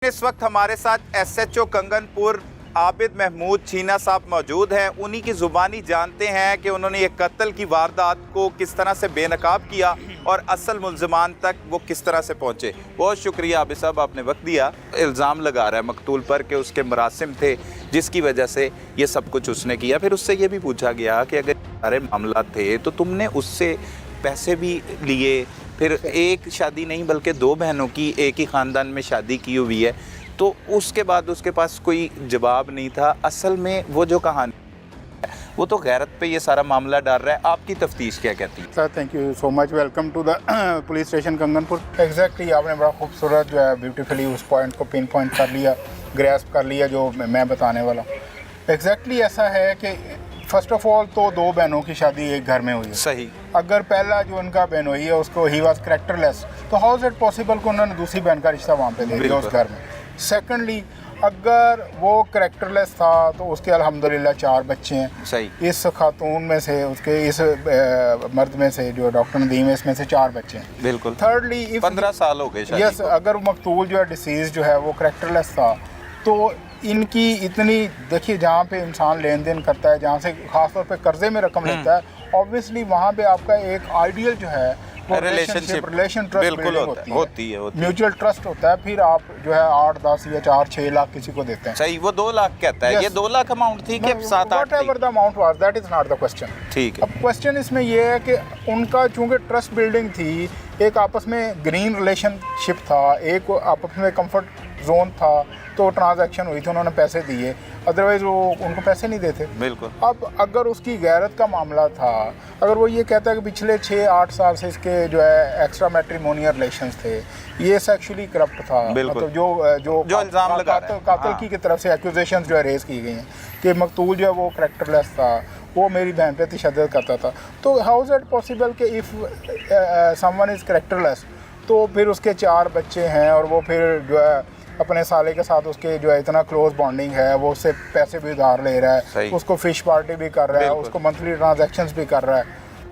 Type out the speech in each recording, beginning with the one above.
इस वक्त हमारे साथ एसएचओ कंगनपुर आबिद महमूद छीना साहब मौजूद हैं। उन्हीं की ज़ुबानी जानते हैं कि उन्होंने ये कत्ल की वारदात को किस तरह से बेनकाब किया और असल मुल्ज़िमान तक वो किस तरह से पहुँचे। बहुत शुक्रिया आबिद साहब, आपने वक्त दिया। इल्ज़ाम लगा रहा है मकतूल पर कि उसके मरासिम थे जिसकी वजह से ये सब कुछ उसने किया। फिर उससे ये भी पूछा गया कि अगर सारे मामला थे तो तुमने उससे पैसे भी लिए, फिर एक शादी नहीं बल्कि दो बहनों की एक ही ख़ानदान में शादी की हुई है, तो उसके बाद उसके पास कोई जवाब नहीं था। असल में वो जो कहानी वो तो गैरत पे ये सारा मामला डाल रहा है। आपकी तफ्तीश क्या कहती है? Sir thank you so much, welcome to the police station Kanganpur. Exactly आपने बड़ा खूबसूरत जो है ब्यूटीफुली उस पॉइंट को पिन पॉइंट कर लिया, ग्रैस्प कर लिया जो मैं बताने वाला हूँ। एग्जैक्टली ऐसा है कि फर्स्ट ऑफ ऑल तो दो बहनों की शादी एक घर में हुई है। सही। अगर पहला जो उनका बहन हुई है उसको ही वाज कैरेक्टरलेस, तो हाउ इज इट पॉसिबल कि उन्होंने दूसरी बहन का रिश्ता वहाँ पे दे दिया उस घर में। सेकेंडली, अगर वो कैरेक्टरलेस था तो उसके अल्हम्दुलिल्लाह 4 बच्चे हैं। सही। इस खातून में से, उसके इस मर्द में से जो डॉक्टर नदीम है, इसमें से 4 बच्चे हैं। बिल्कुल। थर्डली, 15 साल हो गए शादी यस, को। अगर मकतूल जो है डिसीज जो है वो कैरेक्टरलेस था, तो इनकी इतनी देखिए, जहाँ पे इंसान लेन देन करता है, जहाँ से खासतौर पे कर्जे में रकम लेता है, ऑब्वियसली वहाँ पे आपका एक आइडियल जो है रिलेशन ट्रस्ट बिल्कुल होती है। म्यूचुअल ट्रस्ट होता है। फिर आप जो है 8, 10 या 4, 6 लाख किसी को देते हैं। सही। वो 2 लाख कहता है। Yes. ये 2 लाख अमाउंट थी कि 7-8 whatever the amount was, that is not the question. ठीक है। अब क्वेश्चन इसमें ये है कि उनका चूंकि ट्रस्ट बिल्डिंग थी, एक आपस में ग्रीन रिलेशनशिप था, एक आपस में कंफर्ट जोन था, तो ट्रांजैक्शन हुई थी, उन्होंने पैसे दिए, अदरवाइज वो उनको पैसे नहीं देते। बिल्कुल। अब अगर उसकी गैरत का मामला था, अगर वो ये कहता है कि पिछले 6-8 साल से इसके जो है एक्स्ट्रा मैट्रिमोनियल रिलेशंस थे, ये सेक्सुअली करप्ट था, बिल्कुल। मतलब जो इल्ज़ाम लगा रहा है। कातिल की तरफ से एक्यूजेशंस जो है रेज की गई हैं कि मकतूल जो है वो कैरेक्टरलेस था, वो मेरी बहन पे तशद्दुद करता था। तो हाउ इज इट पॉसिबल कि इफ़ समवन इज़ कैरेक्टरलेस, तो फिर उसके 4 बच्चे हैं और वो फिर जो है अपने साले के साथ उसके जो है इतना क्लोज बॉन्डिंग है, वो उससे पैसे भी उधार ले रहा है, उसको फिश पार्टी भी कर रहा है, उसको मंथली ट्रांजैक्शंस भी कर रहा है।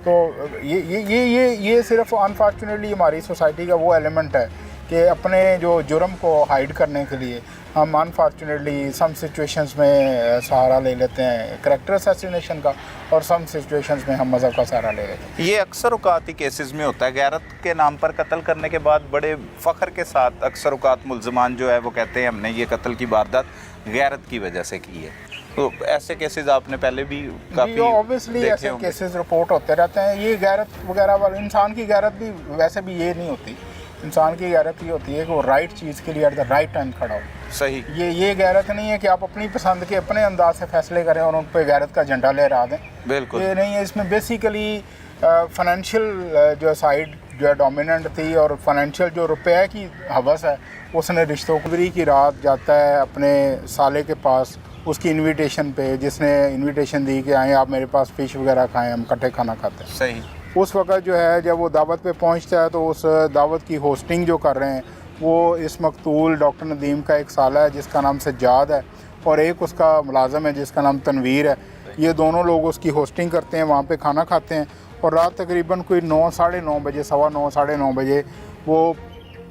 तो ये सिर्फ अनफॉर्चुनेटली हमारी सोसाइटी का वो एलिमेंट है कि अपने जो जुर्म को हाइड करने के लिए हम अनफॉर्चुनेटली सम सिचुएशंस में सहारा ले लेते हैं कैरेक्टर असैसिनेशन का, और सम सिचुएशंस में हम मज़हब का सहारा ले लेते हैं। ये अक्सर औकात ही केसेस में होता है। गैरत के नाम पर कत्ल करने के बाद बड़े फ़ख्र के साथ अक्सर औकात मुल्ज़िमान जो है वो कहते हैं हमने ये कत्ल की वारदात गैरत की वजह से की है। तो ऐसे केसेस आपने पहले भी काफ़ी ऑब्वियसली ऐसे केसेस रिपोर्ट होते रहते हैं। ये गैरत वगैरह वाले, इंसान की गैरत भी वैसे भी ये नहीं होती। इंसान की गैरत ये होती है कि वो राइट चीज़ के लिए एट द राइट टाइम खड़ा हो। सही। ये गैरत नहीं है कि आप अपनी पसंद के अपने अंदाज से फैसले करें और उन पर गैरत का झंडा लहरा दें। बिल्कुल। ये नहीं है। इसमें बेसिकली फाइनेंशियल जो साइड जो है डोमिनेंट थी, और फाइनेंशियल जो रुपये की हवस है, उसने रिश्तों को की रात जाता है अपने साले के पास उसकी इनविटेशन पे, जिसने इनविटेशन दी कि आए आप मेरे पास फ़िश वगैरह खाएं, हम इकट्ठे खाना खाते हैं। सही। उस वक्त जो है जब वो दावत पे पहुंचता है, तो उस दावत की होस्टिंग जो कर रहे हैं वो इस मकतूल डॉक्टर नदीम का एक साला है जिसका नाम सज्जाद है, और एक उसका मुलाजम है जिसका नाम तनवीर है। ये दोनों लोग उसकी होस्टिंग करते हैं, वहाँ पे खाना खाते हैं, और रात तकरीबन कोई 9, साढ़े 9 बजे, 9:15, साढ़े 9 बजे वो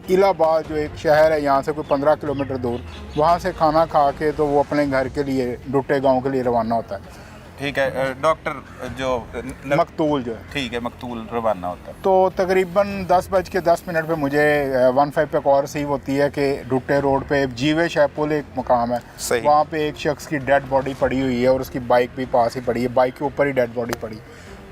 इलाहाबाद जो एक शहर है यहाँ से कोई 15 किलोमीटर दूर, वहाँ से खाना खा के तो वो अपने घर के लिए डुट्टे गाँव के लिए रवाना होता है। ठीक है। डॉक्टर जो मकतूल जो है, ठीक है, मकतूल रवाना होता है। तो तकरीबन 10:10 पे मुझे 15 पे कॉल रिसीव होती है कि डुट्टे रोड पे जीवे शहपुल एक मुकाम है, वहाँ पे एक शख्स की डेड बॉडी पड़ी हुई है और उसकी बाइक भी पास ही पड़ी है, बाइक के ऊपर ही डेड बॉडी पड़ी।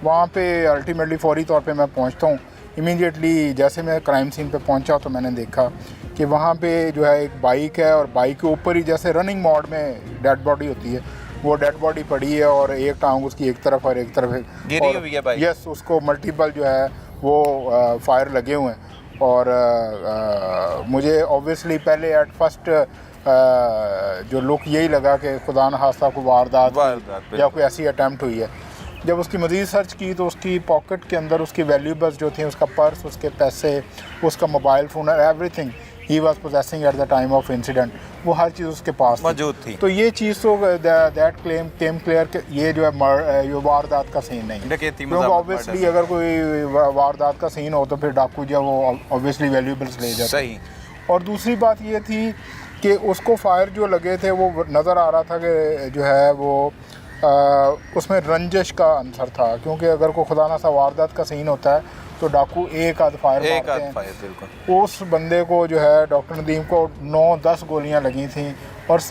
वहाँ पे अल्टीमेटली फौरी तौर पे मैं पहुँचता हूँ। इमीडिएटली जैसे मैं क्राइम सीन पे पहुँचा तो मैंने देखा कि वहाँ पे जो है एक बाइक है, और बाइक के ऊपर ही जैसे रनिंग मोड में डेड बॉडी होती है, वो डेड बॉडी पड़ी है, और एक टांग उसकी एक तरफ और एक तरफ गिरी हुई है बाइक। यस, उसको मल्टीपल जो है वो फायर लगे हुए हैं। और मुझे ऑब्वियसली पहले एट फर्स्ट जो लुक यही लगा कि खुदा न खास्ता कोई वारदात या कोई ऐसी अटैम्प्ट हुई है। जब उसकी मज़ीद सर्च की तो उसकी पॉकेट के अंदर उसकी वैल्यूबल्स जो थी, उसका पर्स, उसके पैसे, उसका mobile phone, everything he was possessing at the time of incident, वो हर चीज़ उसके पास मौजूद थी। तो ये चीज़ तो दैट केम क्लियर कि ये जो है ये वारदात का सीन नहीं है, क्योंकि ऑब्वियसली अगर कोई वारदात का सीन हो तो फिर डाकू जो वो ऑब्वियसली वैल्यूबल्स ले जाते। सही। और दूसरी बात ये थी कि उसको फायर जो लगे थे वो नज़र आ रहा था कि जो है वो उसमें रंजिश का आंसर था, क्योंकि अगर कोई खुदा ना सा वारदात का सीन होता है तो डाकू एक आध फायर मारते हैं। बिल्कुल। उस बंदे को जो है डॉक्टर नदीम को 9-10 गोलियां लगी थी और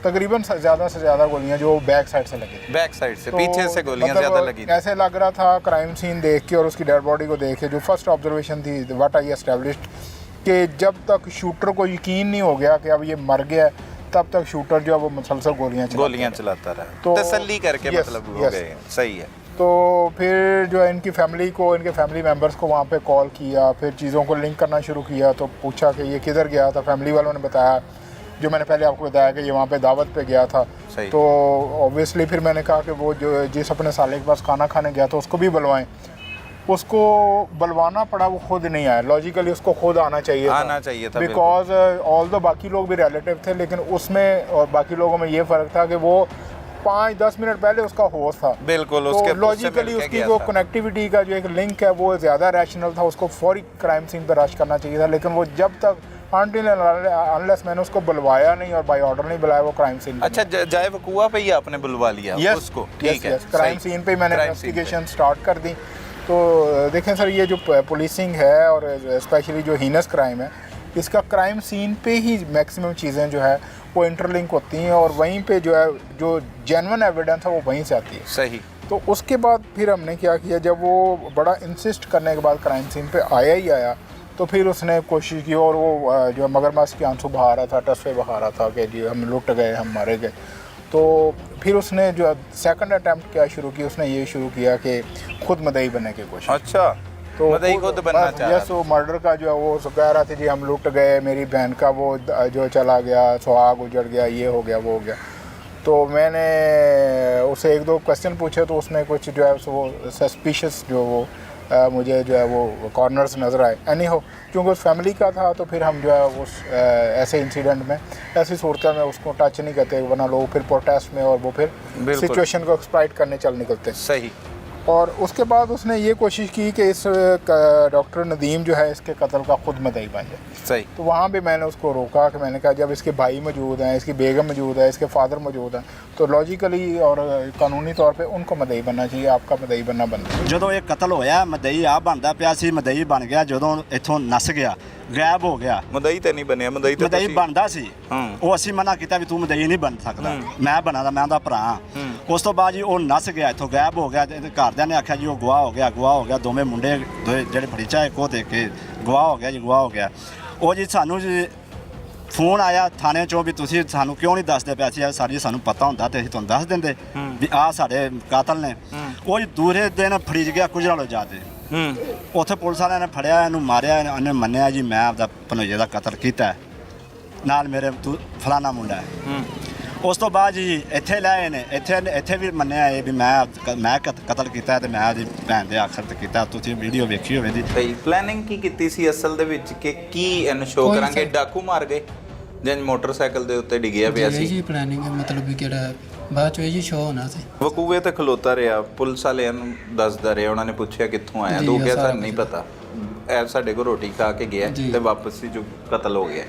तकरीबन ज़्यादा से ज़्यादा गोलियां जो बैक साइड से लगी, बैक साइड से तो पीछे से गोलियां मतलब ज़्यादा लगी थी। ऐसे लग रहा था क्राइम सीन देख के और उसकी डेड बॉडी को देख के, जो फर्स्ट ऑब्जर्वेशन थी व्हाट आई एस्टैब्लिश्ड, कि जब तक शूटर को यकीन नहीं हो गया कि अब ये मर गया, तब तक शूटर जो है वो मुसलसल गोलियां चलाता रहा, तो तसल्ली करके मतलब हो गए। सही है। तो फिर जो है इनकी फैमिली को, इनके फैमिली मेम्बर्स को वहाँ पे कॉल किया, फिर चीज़ों को लिंक करना शुरू किया, तो पूछा कि ये किधर गया था। फैमिली वालों ने बताया, जो मैंने पहले आपको बताया कि ये वहाँ पे दावत पे गया था। तो ऑब्वियसली फिर मैंने कहा कि वो जो जिस अपने साले के पास खाना खाने गया था उसको भी बुलवाएं। उसको बुलवाना पड़ा, वो खुद नहीं आया। लॉजिकली उसको खुद आना चाहिए था बिकॉज ऑल दो बाकी लोग भी रिलेटिव थे, लेकिन उसमें और बाकी लोगों में ये फ़र्क था कि वो 5-10 मिनट पहले उसका होश था। बिल्कुल। तो उसके लॉजिकली उसकी जो कनेक्टिविटी का जो एक लिंक है वो ज़्यादा रैशनल था, उसको फौरी क्राइम सीन पर रश करना चाहिए था। लेकिन वो जब तक अनलेस मैंने उसको बुलवाया नहीं और बाय ऑर्डर नहीं बुलाया, वो क्राइम सीन। अच्छा, जाए वकूआ पे ही आपने बुलवा लिया उसको? ठीक है, क्राइम सीन पे मैंने इन्वेस्टिगेशन स्टार्ट कर दी। तो देखें सर, ये जो पुलिसिंग है और स्पेशली जो हीनस क्राइम है, इसका क्राइम सीन पे ही मैक्सिमम चीज़ें जो है वो इंटरलिंक होती हैं और वहीं पे जो है जो जेन्युइन एविडेंस है वो वहीं से आती है। सही। तो उसके बाद फिर हमने क्या किया, जब वो बड़ा इंसिस्ट करने के बाद क्राइम सीन पे आया ही आया, तो फिर उसने कोशिश की और वो जो मगरमच्छ के आंसू बहा रहा था, टसवे बहा रहा था कि जी हम लुट गए, हम मारे गए। तो फिर उसने जो सेकंड अटैम्प्ट क्या शुरू की, उसने ये शुरू किया कि खुद मदई बनने की कोशिश। अच्छा, तो मदई खुद बनना चाह रहा। यस, वो मर्डर का जो है वो कह रहा था जी हम लुट गए, मेरी बहन का वो जो चला गया, सुहाग उजड़ गया, ये हो गया, वो हो गया। तो मैंने उसे 1-2 क्वेश्चन पूछे, तो उसने कुछ जो है वो सस्पिशियस जो वो मुझे जो है वो कॉर्नर्स नज़र आए। एनी हो, क्योंकि उस फैमिली का था, तो फिर हम जो है उस ऐसे इंसिडेंट में, ऐसी सूरत में उसको टच नहीं करते, वरना लोग फिर प्रोटेस्ट में और वो फिर सिचुएशन को एक्सप्लॉइट करने चल निकलते। सही। और उसके बाद उसने ये कोशिश की कि इस डॉक्टर नदीम जो है इसके कत्ल का खुद मदई बन जाए। सही। तो वहाँ भी मैंने उसको रोका कि मैंने कहा जब इसके भाई मौजूद हैं, इसकी बेगम मौजूद है, इसके फादर मौजूद हैं, तो लॉजिकली और कानूनी तौर पे उनको मदई बनना चाहिए, आपका मदई बनना बनता है। ਜਦੋਂ ਇਹ ਕਤਲ ਹੋਇਆ ਮਦਈ ਆ ਬਣਦਾ ਪਿਆ ਸੀ, ਮਦਈ ਬਣ ਗਿਆ ਜਦੋਂ ਇੱਥੋਂ ਨਸ ਗਿਆ, ਗਾਇਬ ਹੋ ਗਿਆ। ਮਦਈ ਤੇ ਨਹੀਂ ਬਣਿਆ, ਮਦਈ ਤੇ ਮਦਈ ਬਣਦਾ ਸੀ। ਉਹ ਅਸੀਂ ਮਨਾ ਕੀਤਾ ਵੀ ਤੂੰ ਮਦਈ ਨਹੀਂ ਬਣ ਸਕਦਾ, ਮੈਂ ਬਣਾਦਾ, ਮੈਂ ਉਹਦਾ ਭਰਾ। ਉਸ ਤੋਂ ਬਾਅਦ ਜੀ ਉਹ ਨਸ ਗਿਆ, ਇੱਥੋਂ ਗਾਇਬ ਹੋ ਗਿਆ। ਤੇ ਘਰਦਿਆਂ ਨੇ ਆਖਿਆ ਜੀ ਉਹ ਗਵਾਹ ਹੋ ਗਿਆ, ਗਵਾਹ ਹੋ ਗਿਆ। ਦੋਵੇਂ ਮੁੰਡੇ ਜਿਹੜੇ ਫੜੀਚਾ ਇੱਕ ਉਹ ਦੇਖ ਕੇ ਗਵਾਹ ਹੋ ਗਿਆ ਜੀ, ਗਵਾਹ ਹੋ ਗਿਆ। ਉਹ ਜੀ ਸਾਨੂੰ ਜੀ ਫੋਨ ਆਇਆ ਥਾਣੇ ਚੋਂ ਵੀ ਤੁਸੀਂ ਸਾਨੂੰ ਕਿਉਂ ਨਹੀਂ ਦੱਸਦੇ ਪਏ ਸੀ, ਸਾਡੀ ਸਾਨੂੰ ਪਤਾ ਹੁੰਦਾ ਤੇ ਅਸੀਂ ਤੁਹਾਨੂੰ ਦੱਸ ਦਿੰਦੇ ਵੀ ਆਹ ਸਾਡੇ ਕਾਤਲ ਨੇ। ਉਹ ਜੀ ਦੂਰੇ ਦਿਨ ਫੜੀਜ ਗਿਆ ਗੁਜਰਾਲੋਂ ਜਾ ਕੇ। ਉੱਥੇ ਪੁਲਿਸ ਵਾਲਿਆਂ ਨੇ ਫੜਿਆ, ਇਹਨੂੰ ਮਾਰਿਆ, ਇਹਨੇ ਮੰਨਿਆ ਜੀ ਮੈਂ ਆਪਦਾ ਭਣੋਈਏ ਦਾ ਕਤਲ ਕੀਤਾ, ਨਾਲ ਮੇਰੇ ਫਲਾਣਾ ਮੁੰਡਾ ਹੈ। ਉਸ ਤੋਂ ਬਾਅਦ ਜੀ ਇੱਥੇ ਲੈ ਆਏ ਨੇ, ਇੱਥੇ ਵੀ ਮੰਨਿਆ ਇਹ ਵੀ ਮੈਂ ਕਤਲ ਕੀਤਾ ਤੇ ਮੈਂ ਉਹਦੀ ਭੈਣ ਦੇ ਆਖਰ ਤੇ ਕੀਤਾ। ਤੁਸੀਂ ਵੀਡੀਓ ਵੇਖੀ ਹੋਵੇ ਦੀ। ਪਲੈਨਿੰਗ ਕੀ ਕੀਤੀ ਸੀ ਅਸਲ ਦੇ ਵਿੱਚ ਕਿ ਕੀ ਇਹਨੂੰ ਸ਼ੋਅ ਕਰਾਂਗੇ, ਡਾਕੂ ਮਾਰ ਗਏ ਜਾਂ ਮੋਟਰਸਾਈਕਲ ਦੇ ਉੱਤੇ ਡਿੱਗਿਆ ਪਿਆ ਸੀ? ਜੀ ਪਲੈਨਿੰਗ ਮਤਲਬ ਵੀ ਕਿਹੜਾ ਬਾਅਦ ਚ ਜੀ ਸ਼ੋਅ ਹੋਣਾ ਸੀ। ਵਕੂਏ ਤੇ ਖਲੋਤਾ ਰਿਹਾ, ਪੁਲਿਸ ਵਾਲਿਆਂ ਨੂੰ ਦੱਸਦਾ ਰਿਹਾ, ਉਹਨਾਂ ਨੇ ਪੁੱਛਿਆ ਕਿੱਥੋਂ ਆਇਆ, ਤੂੰ ਕਿਹਾ ਸਾਨੂੰ ਨਹੀਂ ਪਤਾ, ਇਹ ਸਾਡੇ ਕੋਲ ਰੋਟੀ ਖਾ ਕੇ ਗਿਆ ਤੇ ਵਾਪਸ ਹੀ ਜੋ ਕਤਲ ਹੋ ਗਿਆ।